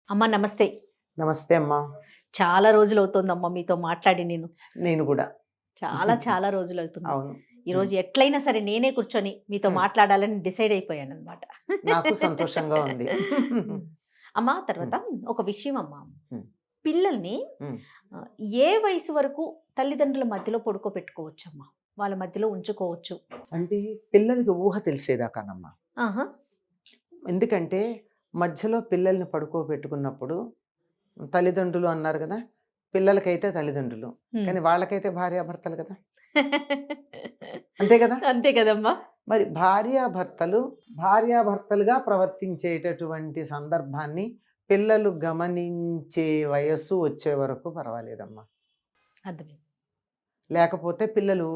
అమ్మ నమస్తే. నమస్తే అమ్మా. చాలా రోజులవుతోందమ్మ మీతో మాట్లాడి నేను. నేను గూడా. చాలా రోజులవుతుంది. అవును. హ్మ్. ఈరోజు ఎట్లైనా సరే నేనే కూర్చొని మీతో హ్మ్. మాట్లాడాలని డిసైడ్ అయిపోయాననమాట. నాకు సంతోషంగా ఉంది. హ్మ్. అమ్మ హ్మ్. తర్వాత ఒక విషయం అమ్మ. హ్మ్. పిల్లల్ని హ్మ్. ఏ వయసు వరకు తల్లిదండ్రుల మధ్యలో పడుకోబెట్టుకోవచ్చమ్మా? వాళ్ళ మధ్యలో ఉంచుకోవచ్చు? అంటే పిల్లలకి ఊహ తెలిసేదాకానమ్మా. ఆహా! ఎందుకంటే మధ్యలో పిల్లల్ని పడుకోబెట్టుకున్నప్పుడు తల్లిదండ్రులు అన్నారు గదా! పిల్లలకైతే తల్లిదండ్రులు. హ్మ్. కానీ వాళ్ళకైతే భార్యాభర్తలు గదా! అంతే గదా! అంతే కదమ్మా! మరి భార్యాభర్తలుగా ప్రవర్తించేటటువంటి సందర్భాన్ని పిల్లలు గమనించే వయస్సు వచ్చే వరకు పర్వాలేదమ్మా. అర్థమైంది. లేకపోతే పిల్లలు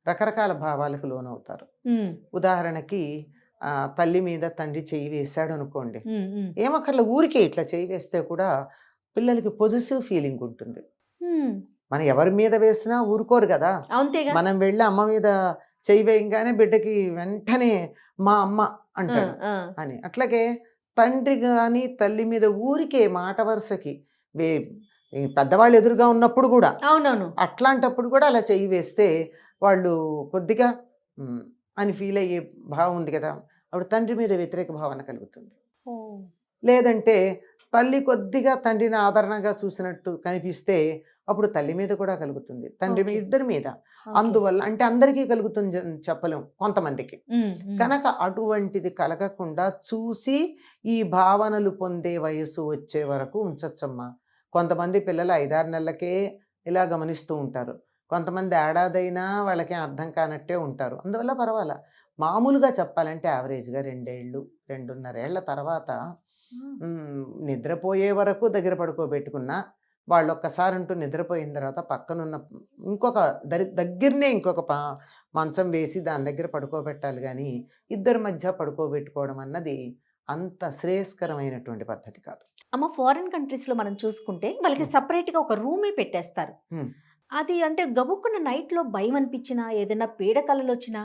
రకరకాల భావాలకు లోనవుతారు. హ్మ్. ఉదాహరణకి తల్లి మీద తండ్రి చెయ్యి వేశాడనుకోండి. హ్మ్. హ్మ్. ఏమక్కర్లే ఊరికే ఇట్లా చెయ్యి వేస్తే కూడా పిల్లలకి పొసెసివ్ ఫీలింగ్ ఉంటుంది. హ్మ్. మనం ఎవరి మీద వేసినా ఊరుకోరు గదా! అంతేగా. మనం వెళ్ళి అమ్మ మీద చెయ్యి వేయంగానే బిడ్డకి వెంటనే మా అమ్మ ఆ! అంటాడు ఆ! అని. అట్లాగే తండ్రి గాని, తల్లి మీద ఊరికే మాట వరుసకి వే ఈ పెద్దవాళ్ళు ఎదురుగా ఉన్నప్పుడు గూడా అవునవును. అట్లాంటప్పుడు కూడా అలా చెయ్యి వేస్తే వాళ్ళు కొద్దిగా హ్మ్. అని ఫీల్ అయ్యే భావం ఉంది కదా! అప్పుడు తండ్రి మీద వ్యతిరేక భావన కలుగుతుంది. ఓహ్! లేదంటే తల్లి కొద్దిగా తండ్రిని ఆదరణగా చూసినట్టు కనిపిస్తే అప్పుడు తల్లి మీద కూడా కలుగుతుంది. తండ్రి ఓకే. ఇద్దరి మీద. ఓకే. అందువల్ల అంటే అందరికీ కలుగుతుంది చెప్పలేం కొంతమందికి. హ్మ్. హ్మ్. కనుక అటువంటిది కలగకుండా చూసి ఈ భావనలు పొందే వయస్సు వచ్చే వరకు ఉంచొచ్చమ్మా. కొంతమంది పిల్లలు 5, 6 నెలలకే ఇలా గమనిస్తూ ఉంటారు. కొంతమంది ఏడాదైనా వాళ్ళకేం అర్థం కానట్టే ఉంటారు. అందువల్ల పర్వాలా. మామూలుగా చెప్పాలంటే యావరేజ్‌గా 2 ఏళ్ళు, 2.5 ఏళ్ల తర్వాత ఆ! నిద్రపోయే వరకు దగ్గర పడుకోబెట్టుకున్నా, వాళ్ళొక్కసారంటూ నిద్రపోయిన తర్వాత పక్కనున్న ఇంకొక దగ్గరనే ఇంకొక మంచం వేసి దాని దగ్గర పడుకోబెట్టాలి గానీ, ఇద్దరి మధ్య పడుకోబెట్టుకోవడం అన్నది అంత శ్రేయస్కరమైనటువంటి పద్ధతి కాదు. అమ్మ ఫారిన్ కంట్రీస్‌లో మనం చూసుకుంటే వాళ్ళకి హ్మ్. సెపరేట్‌గా ఒక రూమే పెట్టేస్తారు. హ్మ్. అది అంటే గబుక్కున నైట్‌లో భయమనిపించినా, ఏదైనా పీడ కలలొచ్చినా,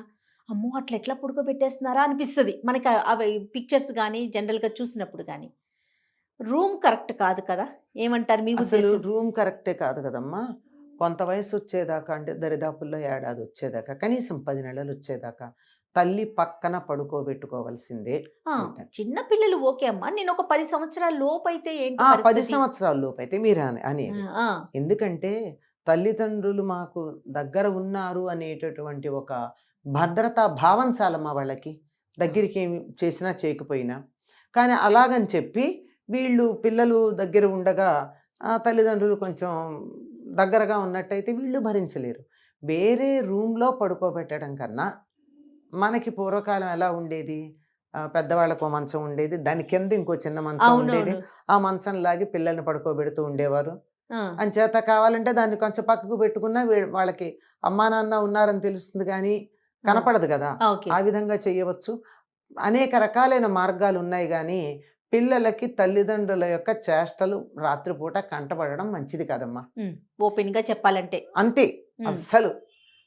అమ్మో! అట్లా ఎట్లా పడుకోబెట్టేస్తున్నారా అనిపిస్తది. మనకి అవి పిక్చర్స్ గాని, జనరల్‌గా చూసినప్పుడు గాని. రూమ్ కరెక్ట్ కాదు కదా! ఏమంటారు మీ అసలు ఉద్దేశ్యం? రూమ్ కరెక్టే కాదు గదమ్మా! కొంత వయసొచ్చేదాకా అంటే దరిదాపుల్లో ఏడాదొచ్చేదాకా, కనీసం 10 నెలలొచ్చేదాకా తల్లి పక్కన పడుకోబెట్టుకోవాల్సిందే ఆ! బిడ్డని. చిన్న పిల్లలు ఓకే అమ్మ. నేనొక 10 సంవత్సరాల లోపైతే ఏంటి 10 పరిస్థితి? సంవత్సరాల లోపైతే మీరు ఆ! అనేది. ఆ! ఎందుకంటే తల్లిదండ్రులు మాకు దగ్గర ఉన్నారు అనేటటువంటి ఒక భద్రతా భావం చాలమ్మా వాళ్ళకి. ఆ! దగ్గరికేమి చేసినా చేయకపోయినా. కానీ అలాగని చెప్పి వీళ్ళు పిల్లలు దగ్గర ఉండగా తల్లిదండ్రులు కొంచెం దగ్గరగా ఉన్నట్టయితే వీళ్ళు భరించలేరు. వేరే రూమ్‌లో పడుకోబెట్టడం కన్నా మనకి పూర్వకాలం ఎలా ఉండేది? పెద్దవాళ్ళకో మంచం ఉండేది. దాని కింద ఇంకో చిన్న మంచం ఉండేది. అవునవును. ఆ మంచం లాగి పిల్లల్ని పడుకోబెడుతూ ఉండేవారు. ఆ! అంచేత కావాలంటే దాన్ని కొంచెం పక్కకు పెట్టుకున్నా వాళ్ళకి అమ్మా, నాన్న ఉన్నారని తెలుస్తుంది గానీ, ఆ! కనపడదు గదా! ఓకే. ఆ విధంగా చేయవచ్చు. అనేక రకాలైన మార్గాలున్నాయి గానీ, పిల్లలకి తల్లిదండ్రుల యొక్క చేష్టలు రాత్రిపూట కంటపడడం మంచిది కాదమ్మా. హ్మ్. ఓపెన్‌గా చెప్పాలంటే. అంతే. హ్మ్. అస్సలు.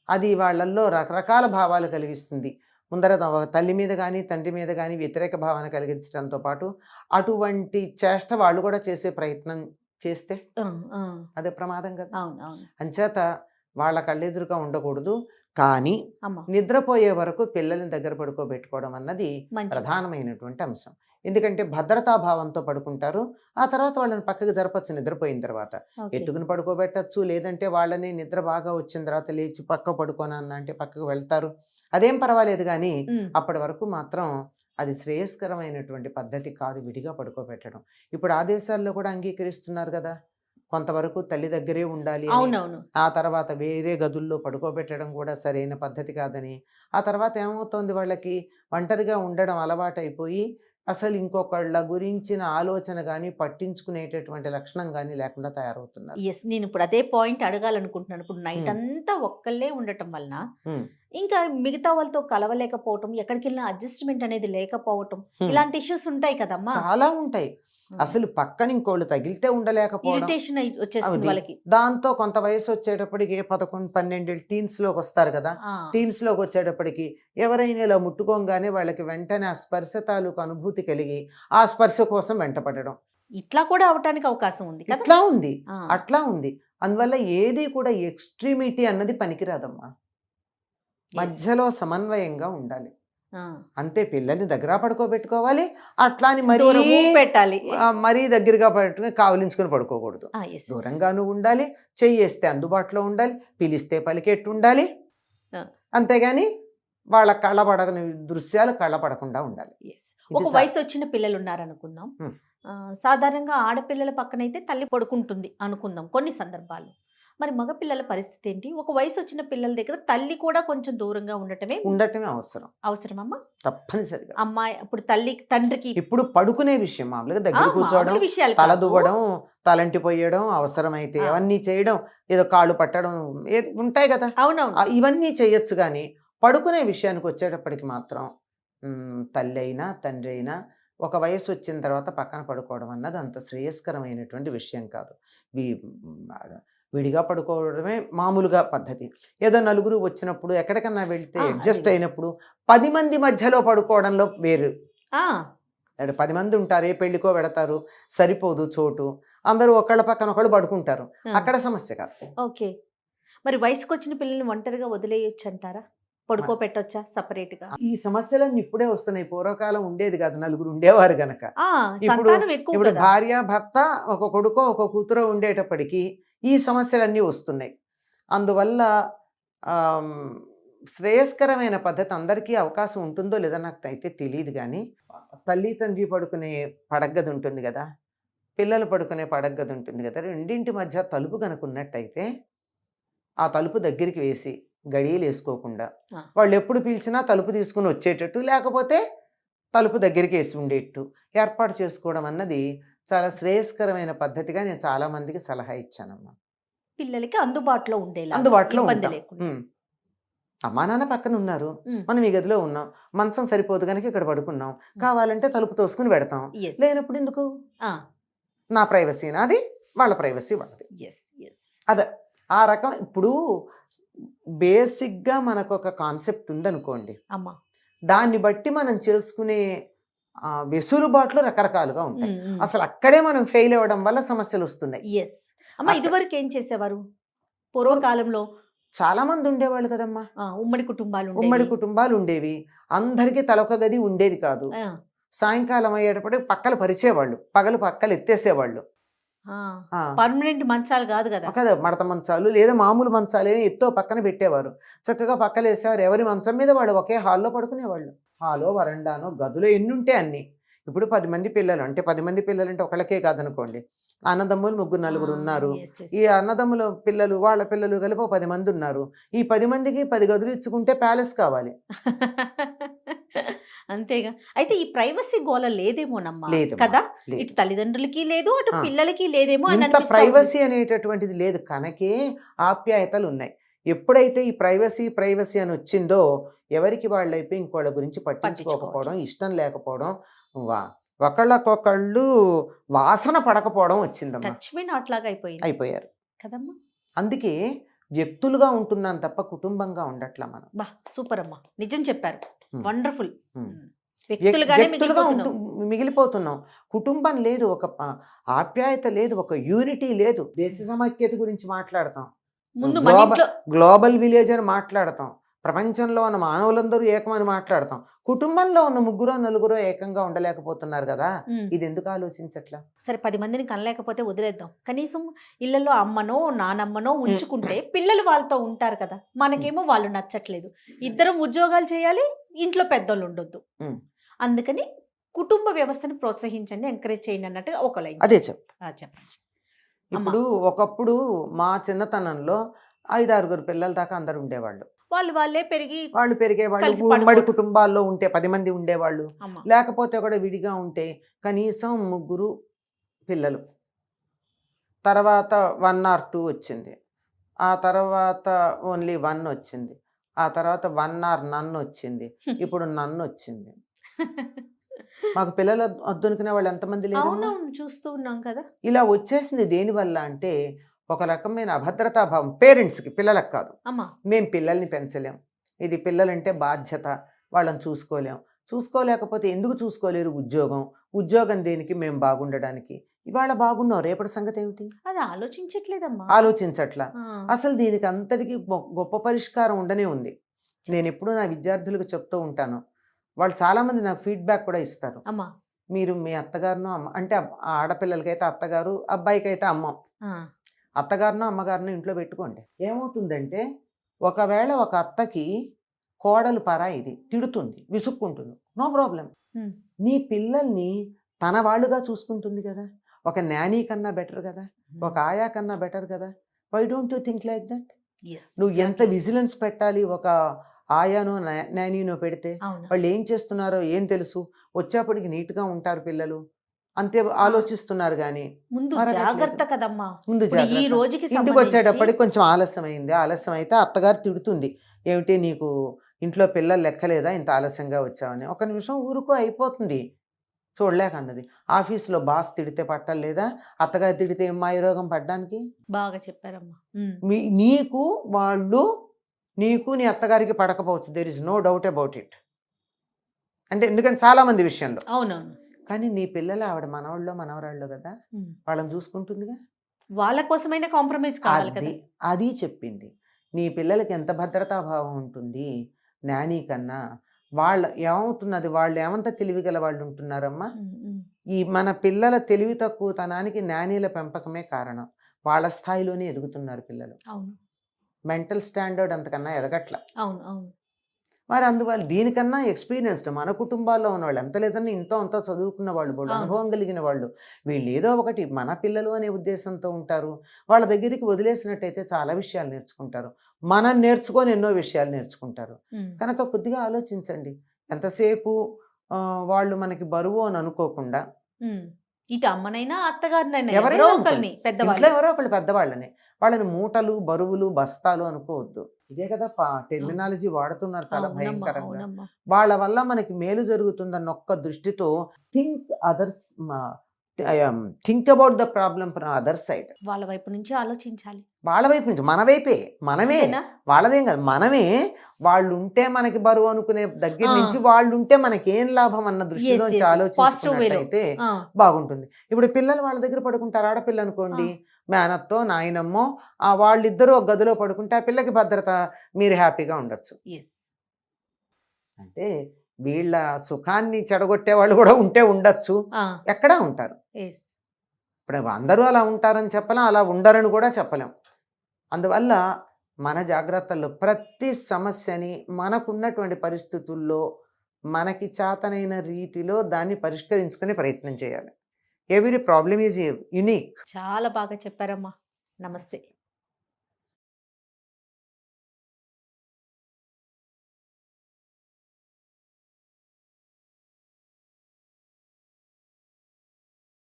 అది వాళ్ళల్లో రకరకాల భావాలు కలిగిస్తుంది. ముందర తల్లి మీద గానీ, తండ్రి మీద గానీ వ్యతిరేక భావన కలిగించడంతో పాటు, అటువంటి చేష్ట వాళ్ళు కూడా చేసే ప్రయత్నం చేస్తే ఆ! ఆ! అదే ప్రమాదం గదా! అవును. అవును. అంచేత వాళ్ళ కళ్ళెదురుగా ఉండకూడదు. కానీ అమ్మ. నిద్రపోయే వరకు పిల్లల్ని దగ్గర పడుకోబెట్టుకోవడం అన్నది మంచిది. ప్రధానమైనటువంటి అంశం. ఎందుకంటే భద్రతా భావంతో పడుకుంటారు. ఆ తర్వాత వాళ్ళని పక్కకి జరపొచ్చు నిద్రపోయిన తర్వాత. ఓకే. ఎత్తుకుని పడుకోబెట్టొచ్చు. లేదంటే వాళ్ళని నిద్ర బాగా వచ్చిన తర్వాత లేచి పక్క పడుకోనన్నా అంటే పక్కకు వెళ్తారు. అదేం పర్వాలేదు గానీ, హ్మ్. అప్పటి వరకు మాత్రం అది శ్రేయస్కరమైనటువంటి పద్ధతి కాదు విడిగా పడుకోబెట్టడం. ఇప్పుడు ఆ దేశాల్లో కూడా అంగీకరిస్తున్నారు గదా! కొంతవరకు తల్లి దగ్గరే ఉండాలి అని. అవునవును. ఆ తర్వాత వేరే గదుల్లో పడుకోబెట్టడం కూడా సరైన పద్ధతి కాదని. ఆ తర్వాత ఏమవుతోంది వాళ్ళకి ఒంటరిగా ఉండడం అలవాటైపోయి, అసలు ఇంకొకళ్ళ గురించిన ఆలోచన గాని, పట్టించుకునేటటువంటి లక్షణం గాని లేకుండా తయారవుతున్నారు. యెస్. నేనిప్పుడు అదే పాయింట్ అడగాలనుకుంటున్నాను. ఇప్పుడు హ్మ్. నైటంతా ఒక్కళ్ళే ఉండటం వలన, హ్మ్. ఇంకా మిగతా వాళ్ళతో కలవలేకపోవటం, ఎక్కడికెళ్ళినా అడ్జస్ట్‌మెంట్ అనేది లేకపోవటం, హ్మ్. ఇలాంటి ఇష్యూస్ ఉంటాయి కదమ్మా! చాలా ఉంటాయి. ఆ! అసలు పక్కన ఇంకోళ్ళు తగిలితే ఉండలేకపోవడం. ఇరిటేషన్ వచ్చేస్తుంది అది. వాళ్ళకి. దాంతో కొంత వయసొచ్చేటప్పటికి 11, 12 టీన్స్‌లోకొస్తారు గదా! ఆ! టీన్స్‌లోకొచ్చేటప్పటికి ఎవరైనా ఇలా ముట్టుకోంగానే వాళ్ళకి వెంటనే ఆ స్పర్శ తాలూకు అనుభూతి కలిగి, ఆ స్పర్శ కోసం వెంటపడడం. ఇట్లా కూడా అవటానికి అవకాశం ఉంది కదా. ఇట్లా ఉంది, ఆ, అట్లా ఉంది. అందువల్ల ఏది కూడా ఎక్స్ట్రీమిటీ అన్నది పనికిరాదమ్మా. yes. మధ్యలో సమన్వయంగా ఉండాలి ఆ, అంతే. పిల్లల్ని దగ్గర పడుకోబెట్టుకోవాలి, అట్లా అని మరీ దూరము పెట్టాలి. మరీ దగ్గరగా పట్టుకుని కావలించుకొని పడుకోకూడదు. ఆ, yes. దూరంగాను ఉండాలి, చెయ్యేస్తే అందుబాటులో ఉండాలి, పిలిస్తే పలికెట్టు ఉండాలి. ఆ. అంతేగాని వాళ్ళ కళ్ళపడని దృశ్యాలు కళ్ళపడకుండా ఉండాలి. Yes. ఇది ఒక వయసు వచ్చిన పిల్లలు ఉన్నారనుకుందాం. Hmm. సాధారణంగా ఆడపిల్లల పక్కనైతే తల్లి పడుకుంటుంది అనుకుందాం కొన్ని సందర్భాలు. మరి మగపిల్లల పరిస్థితి ఏంటి? ఒక వయసు వచ్చిన పిల్లల దగ్గర తల్లి కూడా కొంచెం దూరంగా ఉండటమే ఉండటమే అవసరం, అవసరమమ్మా. తప్పనిసరిగా. అమ్మాయి ఇప్పుడు తల్లి తండ్రికి ఇప్పుడు పడుకునే విషయం మామూలుగా దగ్గర కూర్చోవడం, మామూలు విషయాలు తల కాదు. దువ్వడం, తలంటి పోయడం, అవసరమైతే ఆ. అవన్నీ చేయడం, ఏదో కాళ్ళు పట్టడం ఉంటాయి కదా, అవునవును. ఇవన్నీ చేయొచ్చు. కానీ పడుకునే విషయానికి వచ్చేటప్పటికి మాత్రం తల్లి అయినా తండ్రి అయినా ఒక వయసు వచ్చిన తర్వాత పక్కన పడుకోవడం అన్నది అంత శ్రేయస్కరమైనటువంటి విషయం కాదు. విడిగా పడుకోవడమే మామూలుగా పద్ధతి. ఏదో నలుగురు వచ్చినప్పుడు ఎక్కడికన్నా వెళ్తే అడ్జస్ట్ అదే. అయినప్పుడు 10 మంది మధ్యలో పడుకోవడంలో వేరు. ఆ, 10 మంది ఉంటారు, ఏ పెళ్ళికో పెడతారు, సరిపోదు చోటు, అందరూ ఒకళ్ళ పక్కన ఒకళ్ళు పడుకుంటారు, ఆ. అక్కడ సమస్య కాదు. ఓకే. మరి వయసుకు వచ్చిన పిల్లల్ని ఒంటరిగా వదిలేయొచ్చు అంటారా? పడుకోబెట్టొచ్చా సపరేట్గా? ఈ సమస్యలన్నీ ఇప్పుడే వస్తున్నాయి, పూర్వకాలం ఉండేది కాదు, నలుగురు ఉండేవారు గనక. ఇప్పుడు సంతానం ఎక్కువ ఇప్పుడు కదా. భార్య భర్త ఒక కొడుకో ఒక కూతురో ఉండేటప్పటికీ ఈ సమస్యలన్నీ వస్తున్నాయి. అందువల్ల ఆమ్, శ్రేయస్కరమైన పద్ధతి అందరికీ అవకాశం ఉంటుందో లేదో నాకు అయితే తెలియదు. కానీ తల్లి తండ్రి పడుకునే పడగ్గది ఉంటుంది కదా, పిల్లలు పడుకునే పడగ్గది ఉంటుంది కదా, రెండింటి మధ్య తలుపు కనుక ఉన్నట్టయితే ఆ తలుపు దగ్గరికి వేసి గడియలు వేసుకోకుండా ఆ. వాళ్ళు ఎప్పుడు పిలిచినా తలుపు తీసుకుని వచ్చేటట్టు, లేకపోతే తలుపు దగ్గరికి వేసి ఉండేట్టు ఏర్పాటు చేసుకోవడం అన్నది చాలా శ్రేయస్కరమైన పద్ధతిగా నేను చాలా మందికి సలహా ఇచ్చానమ్మా. పిల్లలకి అందుబాటులో ఉండేలా, అందుబాటులో ఇబ్బంది ఉంటాం. లేకుండా. అమ్మా నాన్న పక్కన ఉన్నారు, ఉమ్. మనం ఈ గదిలో ఉన్నాం, మంచం సరిపోదు కనుక ఇక్కడ పడుకున్నాం, కావాలంటే తలుపు తోసుకుని పెడతాం, Yes. లేనప్పుడు ఎందుకు? ఆ, నా ప్రైవసీ నాది, వాళ్ళ ప్రైవసీ వాళ్ళది. yes, yes. అదే ఆ రకం. ఇప్పుడు బేసిక్గా మనకు ఒక కాన్సెప్ట్ ఉందనుకోండి, అమ్మా. దాన్ని బట్టి మనం చేసుకునే వెసులుబాట్లు రకరకాలుగా ఉంటాయి. ఉమ్, ఉమ్. అసలు అక్కడే మనం ఫెయిల్ అవ్వడం వల్ల సమస్యలు వస్తున్నాయి. Yes. అమ్మా, ఇదివరకు ఏం చేసేవారు? పూర్వకాలంలో చాలా మంది ఉండేవాళ్ళు కదమ్మా, ఉమ్మడి కుటుంబాలు ఉండేవి. ఉమ్మడి కుటుంబాలు ఉండేవి, అందరికీ తలొక గది ఉండేది కాదు. ఆ, సాయంకాలం అయ్యేటప్పటికి పక్కలు పరిచేవాళ్ళు, పగలు పక్కలు ఎత్తేసేవాళ్ళు. ఆ, పర్మనెంట్ మంచాలు కాదు కదా. కదా, మడత మంచాలు లేదా మామూలు మంచాలు ఎత్తో పక్కన పెట్టేవారు, చక్కగా పక్కలు వేసేవారు. ఎవరి మంచం మీద వాళ్ళు ఒకే హాల్లో పడుకునేవాళ్ళు. హాలో, వరండానో, గదులు ఎన్ని ఉంటే అన్ని. ఇప్పుడు 10 మంది పిల్లలు అంటే 10 మంది పిల్లలు అంటే ఒకళ్ళకే కాదనుకోండి, అన్నదమ్ములు 3 4 ఉన్నారు. Yes, yes. ఈ అన్నదమ్ముల పిల్లలు వాళ్ళ పిల్లలు కలిపి 10 మంది ఉన్నారు. ఈ 10 మందికి 10 గదులు ఇచ్చుకుంటే ప్యాలెస్ కావాలి. అంతేగా. అయితే ఈ ప్రైవసీ గోల లేదేమోనమ్మా లేదమ్మా, కదా. లేదు. ఇటు తల్లిదండ్రులకి లేదు, అటు ఆ. పిల్లలకి లేదేమో అని ఇంత అనిపిస్తా ఉంది. ప్రైవసీ అనేటటువంటిది లేదు కనుకే ఆప్యాయతలు ఉన్నాయి. ఎప్పుడైతే ఈ ప్రైవసీ అని వచ్చిందో ఎవరికి వాళ్ళైపోయి ఇంకోళ్ళ గురించి పట్టించుకోకపోవడం, ఇష్టం లేకపోవడం, ఒకళ్ళకొకళ్ళు వాసన పడకపోవడం వచ్చిందమ్మా. టచ్ మీ నాట్ లాగా అయిపోయింది అయిపోయారు. కదమ్మా. అందుకే వ్యక్తులుగా ఉంటున్నాం తప్ప కుటుంబంగా ఉండట్లా మనం. బా, సూపర్ అమ్మా, నిజం చెప్పారు. Hmm. వండర్ఫుల్. Hmm. వ్యక్తులుగానే వ్యక్తులుగా మిగిలిపోతున్నాం. మిగిలిపోతున్నాం. కుటుంబం లేదు, ఒక ఆప్యాయత లేదు, ఒక యూనిటీ లేదు. దేశ సమైక్యత గురించి మాట్లాడతాం, ముందు మన ఇంట్లో గ్లోబల్ విలేజ్ అని మాట్లాడతాం, ప్రపంచంలో ఉన్న మానవులందరూ ఏకమని మాట్లాడతాం. కుటుంబంలో ఉన్న 3 4 ఏకంగా ఉండలేకపోతున్నారు కదా, ఇది ఎందుకు ఆలోచించట్లా? సరే 10 మందిని కనలేకపోతే వదిలేద్దాం, కనీసం ఇళ్లలో అమ్మనో నానమ్మనో ఉంచుకుంటే పిల్లలు వాళ్ళతో ఉంటారు కదా. మనకేమో వాళ్ళు నచ్చట్లేదు, ఇద్దరం ఉద్యోగాలు చేయాలి, ఇంట్లో పెద్దోళ్ళు ఉండొద్దు. అందుకని కుటుంబ వ్యవస్థను ప్రోత్సహించండి, ఎంకరేజ్ చేయండి అన్నట్టుగా ఒక లైన్. అదే చెప్పండి. ఇప్పుడు ఒకప్పుడు మా చిన్నతనంలో 5 6 పిల్లల దాకా అందరు ఉండేవాళ్ళు, వాళ్ళే పెరిగి వాళ్ళు పెరిగేవాళ్ళు. కలిసి ఉమ్మడి పడుకోవడం. కుటుంబాల్లో ఉంటే 10 మంది ఉండేవాళ్ళు, అమ్మ. లేకపోతే కూడా విడిగా ఉంటే కనీసం 3 పిల్లలు. తర్వాత 1 or 2 వచ్చింది, ఆ తర్వాత ఓన్లీ 1 వచ్చింది, ఆ తర్వాత 1 or none వచ్చింది, ఇప్పుడు నన్ను వచ్చింది. మాకు పిల్లలు వద్దనుకునే వాళ్ళు ఎంతమంది లేరు? అవునవును, చూస్తూ ఉన్నాం కదా. ఇలా వచ్చేసింది దేనివల్ల అంటే ఒక రకమైన అభద్రతాభావం పేరెంట్స్కి, పిల్లలకు కాదు. అమ్మా. మేము పిల్లల్ని పెంచలేం, ఇది పిల్లలంటే బాధ్యత, వాళ్ళని చూసుకోలేం. చూసుకోలేకపోతే ఎందుకు చూసుకోలేరు? ఉద్యోగం దేనికి? మేము బాగుండడానికి. ఇవాళ బాగున్నావు, రేపటి సంగతి ఏమిటి? అది ఆలోచించట్లేదమ్మా. ఆలోచించట్లా. ఆ, అసలు దీనికి అంతటికి గొప్ప పరిష్కారం ఉండనే ఉంది. నేను ఎప్పుడూ నా విద్యార్థులకు చెప్తూ ఉంటాను. వాళ్ళు చాలామంది నాకు ఫీడ్బ్యాక్ కూడా ఇస్తారు. అమ్మా. మీరు మీ అత్తగారినో అమ్మ అంటే ఆ ఆడపిల్లలకైతే అత్తగారు, అబ్బాయికైతే అమ్మ. ఆ, అత్తగారినో అమ్మగారినో ఇంట్లో పెట్టుకోండి. ఏమవుతుందంటే ఒకవేళ ఒక అత్తకి కోడలు పరాయిది తిడుతుంది, విసుక్కుంటుంది, నో ప్రాబ్లం. ఉమ్, నీ పిల్లల్ని తన వాళ్ళుగా చూసుకుంటుంది కదా. ఒక నానీ కన్నా బెటర్ కదా, ఒక ఆయా కన్నా బెటర్ కదా. Why don't you think like that? yes, నువ్వు ఎంత exactly. విజిలెన్స్ పెట్టాలి ఒక ఆయానో నానీనో పెడితే? అవును. వాళ్ళు ఏం చేస్తున్నారో ఏం తెలుసు? వచ్చేప్పటికి నీట్గా ఉంటారు పిల్లలు, అంతే ఆలోచిస్తున్నారు. కానీ ముందు మరగట్లేదు. జాగ్రత్త కదమ్మా. ముందు ఇప్పుడు ఈ జాగ్రత్త. రోజుకి ఇంటికి సంబంధించి వచ్చేటప్పటికి కొంచెం ఆలస్యం అయింది. ఆలస్యం అయితే అత్తగారు తిడుతుంది, ఏమిటి నీకు ఇంట్లో పిల్లలు లెక్కలేదా, ఇంత ఆలస్యంగా వచ్చావని. ఒక నిమిషం ఊరుకో, అయిపోతుంది. చూడలేక అన్నది. ఆఫీస్లో బాస్ తిడితే పట్టలేదా, అత్తగారు తిడితే ఏం మాయరోగం పడ్డానికి? బాగా చెప్పారమ్మా. నీకు వాళ్ళు, నీకు నీ అత్తగారికి పడకపోవచ్చు, there is no doubt about it. అంటే ఎందుకంటే చాలామంది విషయంలో. అవునవును. కానీ నీ పిల్లలు ఆవిడ మనవాళ్ళు మనవరాళ్ళు కదా, ఉమ్. వాళ్ళని చూసుకుంటుందిగా. వాళ్ళ కోసమైనా కాంప్రమైజ్ కావాలి కదా. అది చెప్పింది. నీ పిల్లలకి ఎంత భద్రతాభావం ఉంటుంది నానీ కన్నా. ఏమవుతున్నది, వాళ్ళు ఏమంత తెలివిగల వాళ్ళు ఉంటున్నారమ్మా. ఉమ్, ఉమ్. ఈ మన పిల్లల తెలివి తక్కువతనానికి నానీల పెంపకమే కారణం. వాళ్ళ స్థాయిలోనే ఎదుగుతున్నారు పిల్లలు. అవును, మెంటల్ స్టాండర్డ్ అంతకన్నా ఎదగట్ల. అవును, అవును. మరి అందువల్ల దీనికన్నా ఎక్స్పీరియన్స్డ్ మన కుటుంబాల్లో ఉన్న వాళ్ళు, ఎంత లేదన్నా ఇంతో అంతో చదువుకున్న వాళ్ళు, వాళ్ళు అవును. అనుభవం కలిగిన వాళ్ళు, వీళ్ళు ఏదో ఒకటి మన పిల్లలు అనే ఉద్దేశంతో ఉంటారు. వాళ్ళ దగ్గరికి వదిలేసినట్టయితే చాలా విషయాలు నేర్చుకుంటారు. మనం నేర్చుకొని ఎన్నో విషయాలు నేర్చుకుంటారు. ఉమ్, కనుక కొద్దిగా ఆలోచించండి. ఎంతసేపు వాళ్ళు మనకి బరువు అని అనుకోకుండా, ఉమ్. ఇటు అమ్మనైనా అత్తగారినైనా ఎవరైనా ఎవరో అనుకోండి, ఒకరిని ఇంట్లో పెద్దవాళ్ళు. ఎవరో ఒకళ్ళు పెద్దవాళ్ళని, వాళ్ళని మూటలు బరువులు బస్తాలు అనుకోవద్దు. ఇదే కదా టెర్మినాలజీ వాడుతున్నారు చాలా అవునమ్మా, భయంకరంగా. అవునమ్మా. వాళ్ళ వల్ల మనకి మేలు జరుగుతుందన్న ఒక్క దృష్టితో think about the problem from other side. వాళ్ళ వైపు నుంచి ఆలోచించాలి. వాళ్ళ వైపు నుంచి, మన వైపే, మనమే, అంతేనా? వాళ్ళదేం కాదు, మనమే. వాళ్ళు ఉంటే మనకి బరువు అనుకునే దగ్గర ఆ. నుంచి వాళ్ళు ఉంటే మనకేం లాభం అన్న దృష్టిలోంచి yes, yes. ఆలోచించుకున్నట్టయితే ఆ, బాగుంటుంది. ఇప్పుడు పిల్లలు వాళ్ళ దగ్గర పడుకుంటారు. ఆడపిల్ల అనుకోండి, మేనత్తో నాయనమ్మో వాళ్ళిద్దరూ ఒక గదిలో పడుకుంటే ఆ పిల్లకి భద్రత, మీరు హ్యాపీగా ఉండొచ్చు. yes. అంటే వీళ్ళ సుఖాన్ని చెడగొట్టే వాళ్ళు కూడా ఉంటే ఉండొచ్చు, ఆ, ఎక్కడా ఉంటారు. yes. ఇప్పుడు అందరూ అలా ఉంటారని చెప్పలేం, అలా ఉండరని కూడా చెప్పలేం. అందువల్ల మన జాగ్రత్తల్లో ప్రతి సమస్యని మనకున్నటువంటి పరిస్థితుల్లో మనకి చేతనైన రీతిలో దాన్ని పరిష్కరించుకునే ప్రయత్నం చేయాలి. Every problem is unique. చాలా బాగా చెప్పారమ్మా. నమస్తే.